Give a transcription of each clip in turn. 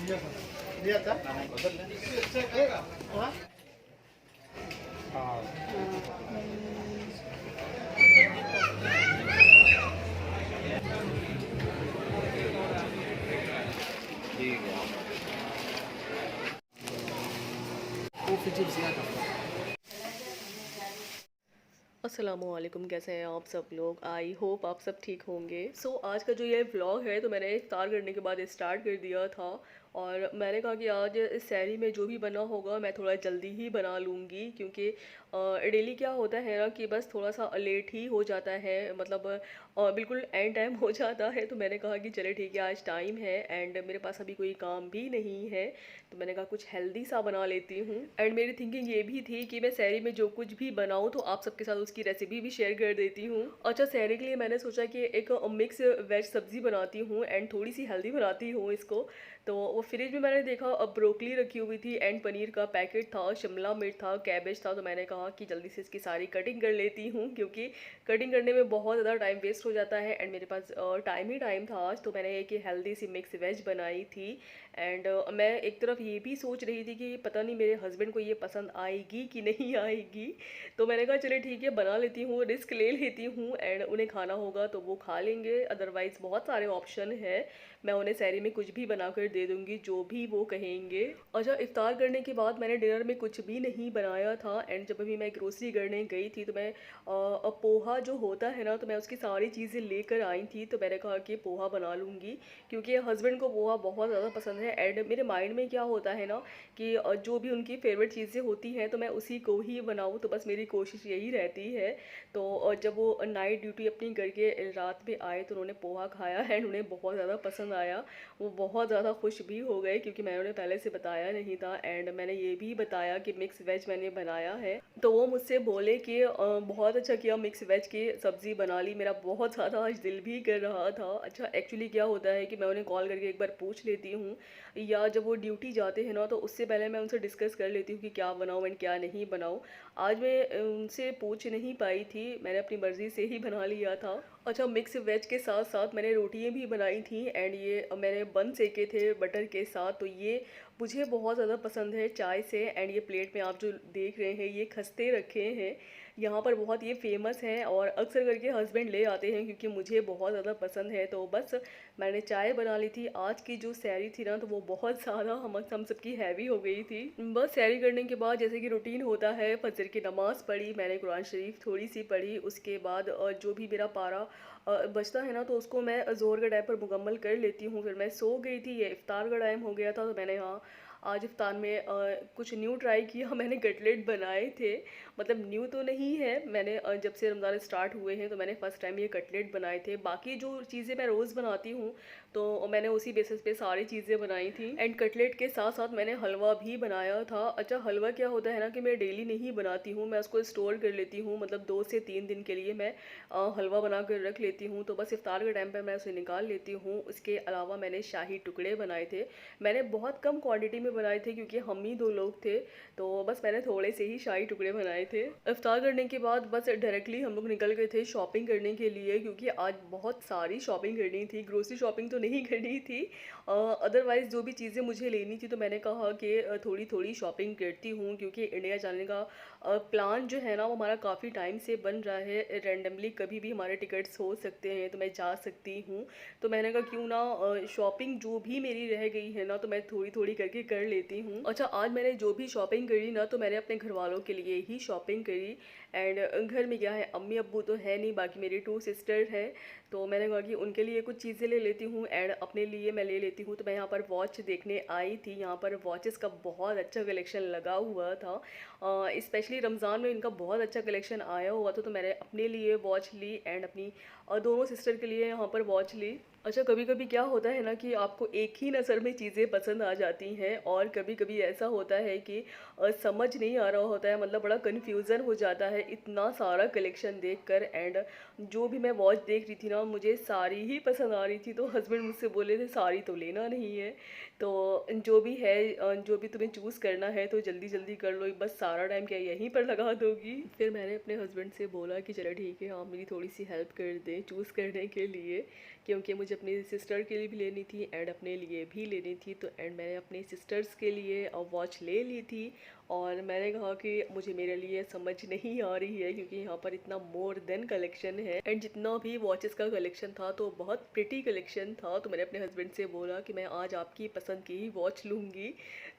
लिया था हाँ ठीक है वो फिर ज़्यादा। अस्सलामुअलैकुम, कैसे हैं आप सब लोग। आई होप आप सब ठीक होंगे। आज का जो ये व्लॉग है तो मैंने इफ्तार करने के बाद स्टार्ट कर दिया था और मैंने कहा कि आज इस सहरी में जो भी बना होगा मैं थोड़ा जल्दी ही बना लूँगी, क्योंकि डेली क्या होता है ना कि बस थोड़ा सा लेट ही हो जाता है, मतलब बिल्कुल एंड टाइम हो जाता है। तो मैंने कहा कि चले ठीक है, आज टाइम है एंड मेरे पास अभी कोई काम भी नहीं है, तो मैंने कहा कुछ हेल्दी सा बना लेती हूँ। एंड मेरी थिंकिंग ये भी थी कि मैं सहरी में जो कुछ भी बनाऊँ तो आप सबके साथ उसकी रेसिपी भी शेयर कर देती हूँ। अच्छा, सहरी के लिए मैंने सोचा कि एक मिक्स वेज सब्जी बनाती हूँ एंड थोड़ी सी हेल्दी बनाती हूँ इसको। तो वो फ्रिज में मैंने देखा अब ब्रोकली रखी हुई थी एंड पनीर का पैकेट था, शिमला मिर्च था, कैबेज था। तो मैंने कहा कि जल्दी से इसकी सारी कटिंग कर लेती हूँ, क्योंकि कटिंग करने में बहुत ज़्यादा टाइम वेस्ट हो जाता है एंड मेरे पास टाइम ही टाइम था आज। तो मैंने एक हेल्दी सी मिक्स वेज बनाई थी एंड मैं एक तरफ ये भी सोच रही थी कि पता नहीं मेरे हस्बैंड को ये पसंद आएगी कि नहीं आएगी। तो मैंने कहा चले ठीक है, बना लेती हूँ, रिस्क ले लेती हूँ एंड उन्हें खाना होगा तो वो खा लेंगे, अदरवाइज़ बहुत सारे ऑप्शन है, मैं उन्हें सहरी में कुछ भी बनाकर दे दूँगी जो भी वो कहेंगे। अच्छा, इफ्तार करने के बाद मैंने डिनर में कुछ भी नहीं बनाया था एंड जब अभी मैं ग्रोसरी करने गई थी तो मैं पोहा जो होता है ना, तो मैं उसकी सारी चीज़ें लेकर आई थी। तो मैंने कहा कि पोहा बना लूँगी, क्योंकि हस्बैंड को पोहा बहुत ज़्यादा पसंद है एंड मेरे माइंड में क्या होता है ना कि जो भी उनकी फेवरेट चीज़ें होती हैं तो मैं उसी को ही बनाऊँ, तो बस मेरी कोशिश यही रहती है। तो जब वो नाइट ड्यूटी अपनी करके रात में आए तो उन्होंने पोहा खाया एंड उन्हें बहुत ज़्यादा पसंद आया। वो बहुत ज़्यादा खुश भी हो गए, क्योंकि मैंने उन्हें पहले से बताया नहीं था एंड मैंने ये भी बताया कि मिक्स वेज मैंने बनाया है। तो वो मुझसे बोले कि बहुत अच्छा किया, मिक्स वेज की सब्ज़ी बना ली, मेरा बहुत ज़्यादा आज दिल भी कर रहा था। अच्छा, एक्चुअली क्या होता है कि मैं उन्हें कॉल करके एक बार पूछ लेती हूँ, या जब वो ड्यूटी जाते हैं ना तो उससे पहले मैं उनसे डिस्कस कर लेती हूँ कि क्या बनाऊँ एंड क्या नहीं बनाऊँ। आज मैं उनसे पूछ नहीं पाई थी, मैंने अपनी मर्ज़ी से ही बना लिया था। अच्छा, मिक्स वेज के साथ साथ मैंने रोटियाँ भी बनाई थी एंड ये मैंने बन सेके थे बटर के साथ। तो ये मुझे बहुत ज़्यादा पसंद है चाय से एंड ये प्लेट में आप जो देख रहे हैं ये खस्ते रखे हैं, यहाँ पर बहुत ये फेमस हैं और अक्सर करके हस्बैंड ले आते हैं क्योंकि मुझे बहुत ज़्यादा पसंद है। तो बस मैंने चाय बना ली थी। आज की जो सैरी थी ना तो वो बहुत ज़्यादा हम सबकी हैवी हो गई थी। बस सैरी करने के बाद जैसे कि रूटीन होता है, फजर की नमाज़ पढ़ी, मैंने कुरान शरीफ थोड़ी सी पढ़ी, उसके बाद जो भी मेरा पारा बचता है ना तो उसको मैं ज़ोहर के टाइम पर मुकम्मल कर लेती हूँ। फिर मैं सो गई थी, ये इफ़्तार का टाइम हो गया था। तो मैंने हाँ आज इफ़्तार में कुछ न्यू ट्राई किया मैंने कटलेट बनाए थे। मतलब न्यू तो नहीं है, मैंने जब से रमज़ान स्टार्ट हुए हैं तो मैंने फ़र्स्ट टाइम ये कटलेट बनाए थे। बाकी जो चीज़ें मैं रोज़ बनाती हूँ तो मैंने उसी बेसिस पे सारी चीज़ें बनाई थी एंड कटलेट के साथ साथ मैंने हलवा भी बनाया था। अच्छा, हलवा क्या होता है ना कि मैं डेली नहीं बनाती हूँ, मैं उसको स्टोर कर लेती हूँ, मतलब 2 से 3 दिन के लिए मैं हलवा बना कर रख लेती हूँ। तो बस इफ्तार के टाइम पर मैं उसे निकाल लेती हूँ। उसके अलावा मैंने शाही टुकड़े बनाए थे, मैंने बहुत कम क्वांटिटी में बनाए थे क्योंकि हम ही 2 लोग थे, तो बस मैंने थोड़े से ही शाही टुकड़े बनाए थे। इफ्तार करने के बाद बस डायरेक्टली हम लोग निकल गए थे शॉपिंग करने के लिए, क्योंकि आज बहुत सारी शॉपिंग करनी थी, ग्रोसरी शॉपिंग तो नहीं करनी थी, अदरवाइज़ जो भी चीज़ें मुझे लेनी थी तो मैंने कहा कि थोड़ी थोड़ी शॉपिंग करती हूँ, क्योंकि इंडिया जाने का प्लान जो है ना वो हमारा काफ़ी टाइम से बन रहा है। रैंडमली कभी भी हमारे टिकट्स हो सकते हैं तो मैं जा सकती हूँ। तो मैंने कहा क्यों ना शॉपिंग जो भी मेरी रह गई है ना तो मैं थोड़ी थोड़ी करके कर लेती हूँ। अच्छा, आज मैंने जो भी शॉपिंग करी ना तो मैंने अपने घर वालों के लिए ही शॉपिंग करी एंड घर में क्या है, अम्मी अब्बू तो है नहीं, बाकी मेरी 2 सिस्टर है। तो मैंने कहा कि उनके लिए कुछ चीज़ें ले लेती हूँ एंड अपने लिए मैं ले लेती हूँ। तो मैं यहाँ पर वॉच देखने आई थी, यहाँ पर वॉचेस का बहुत अच्छा कलेक्शन लगा हुआ था, स्पेशली रमज़ान में इनका बहुत अच्छा कलेक्शन आया हुआ था। तो मैंने अपने लिए वॉच ली एंड अपनी दोनों सिस्टर के लिए यहाँ पर वॉच ली। अच्छा, कभी कभी क्या होता है ना कि आपको एक ही नज़र में चीज़ें पसंद आ जाती हैं और कभी कभी ऐसा होता है कि समझ नहीं आ रहा होता है, मतलब बड़ा कन्फ्यूज़न हो जाता है इतना सारा कलेक्शन देखकर। एंड जो भी मैं वॉच देख रही थी ना मुझे सारी ही पसंद आ रही थी, तो हस्बैंड मुझसे बोले थे सारी तो लेना नहीं है, तो जो भी है जो भी तुम्हें चूज़ करना है तो जल्दी जल्दी कर लो, बस सारा टाइम क्या यहीं यहीं पर लगा दोगी। फिर मैंने अपने हस्बैंड से बोला कि चलो ठीक है, आप मेरी थोड़ी सी हेल्प कर दें चूज़ करने के लिए, क्योंकि मुझे अपनी सिस्टर के लिए भी लेनी थी एंड अपने लिए भी लेनी थी। तो एंड मैंने अपनी सिस्टर्स के लिए वॉच ले ली थी और मैंने कहा कि मुझे मेरे लिए समझ नहीं आ रही है, क्योंकि यहाँ पर इतना मोर देन कलेक्शन है एंड जितना भी वॉचेस का कलेक्शन था तो बहुत प्रिटी कलेक्शन था। तो मैंने अपने हस्बैंड से बोला कि मैं आज आपकी पसंद की ही वॉच लूँगी।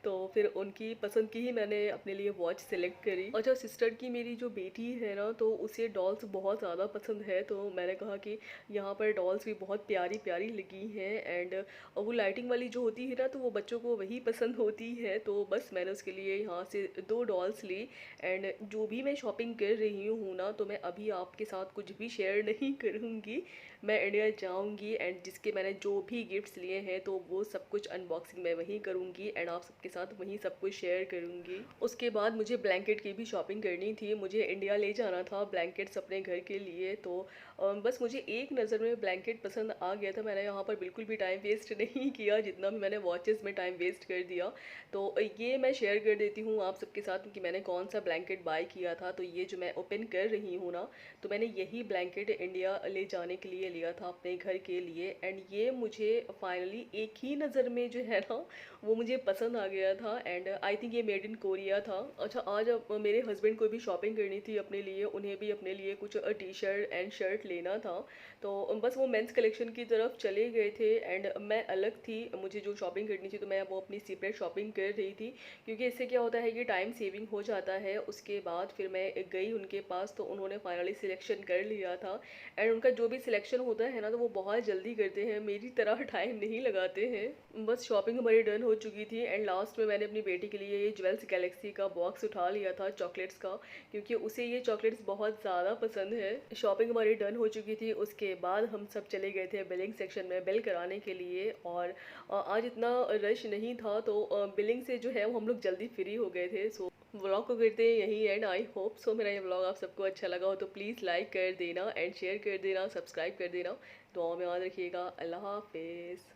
तो फिर उनकी पसंद की ही मैंने अपने लिए वॉच सेलेक्ट करी। अच्छा, सिस्टर की मेरी जो बेटी है ना, तो उसे डॉल्स बहुत ज़्यादा पसंद है। तो मैंने कहा कि यहाँ पर डॉल्स भी बहुत प्यारी प्यारी लगी हैं एंड वो लाइटिंग वाली जो होती है ना, तो वो बच्चों को वही पसंद होती है। तो बस मैंने उसके लिए यहाँ से 2 डॉल्स ली एंड जो भी मैं शॉपिंग कर रही हूँ ना, तो मैं अभी आपके साथ कुछ भी शेयर नहीं करूँगी। मैं इंडिया जाऊँगी एंड जिसके मैंने जो भी गिफ्ट्स लिए हैं तो वो सब कुछ अनबॉक्सिंग मैं वहीं करूँगी एंड आप सबके साथ वहीं सब कुछ शेयर करूँगी। उसके बाद मुझे ब्लैंकेट की भी शॉपिंग करनी थी, मुझे इंडिया ले जाना था ब्लैंकेट्स अपने घर के लिए। तो बस मुझे एक नज़र में ब्लैंकेट पसंद आ गया था। मैंने यहाँ पर बिल्कुल भी टाइम वेस्ट नहीं किया जितना भी मैंने वॉचेस में टाइम वेस्ट कर दिया। तो ये मैं शेयर कर देती हूँ आप सबके साथ कि मैंने कौन सा ब्लैंकेट बाय किया था। तो ये जो मैं ओपन कर रही हूँ ना, तो मैंने यही ब्लैंकेट इंडिया ले जाने के लिए लिया था अपने घर के लिए एंड ये मुझे फाइनली एक ही नज़र में जो है ना, वो मुझे पसंद आ गया था एंड आई थिंक ये मेड इन कोरिया था। अच्छा, आज मेरे हस्बैंड को भी शॉपिंग करनी थी अपने लिए, उन्हें भी अपने लिए कुछ टी शर्ट एंड शर्ट लेना था। तो बस वो मेंस कलेक्शन की तरफ चले गए थे एंड मैं अलग थी, मुझे जो शॉपिंग करनी थी तो मैं वो अपनी सेपरेट शॉपिंग कर रही थी, क्योंकि इससे क्या होता है कि टाइम सेविंग हो जाता है। उसके बाद फिर मैं गई उनके पास तो उन्होंने फाइनली सिलेक्शन कर लिया था एंड उनका जो भी सिलेक्शन होता है ना, तो वो बहुत जल्दी करते हैं, मेरी तरह टाइम नहीं लगाते हैं। बस शॉपिंग हमारी डन हो चुकी थी एंड लास्ट में मैंने अपनी बेटी के लिए ये ज्वेल्स गैलेक्सी का बॉक्स उठा लिया था चॉकलेट्स का, क्योंकि उसे ये चॉकलेट्स बहुत ज़्यादा पसंद है। शॉपिंग हमारी डन हो चुकी थी, उसके बाद हम सब चले गए थे बिलिंग सेक्शन में बिल कराने के लिए और आज इतना रश नहीं था तो बिलिंग से जो है वो हम लोग जल्दी फ्री हो गए थे। सो व्लॉग को करते हैं यही एंड आई होप सो मेरा ये व्लॉग आप सबको अच्छा लगा हो तो प्लीज़ लाइक कर देना एंड शेयर कर देना, सब्सक्राइब कर देना। दुआ में याद रखिएगा। अल्लाह हाफिज़।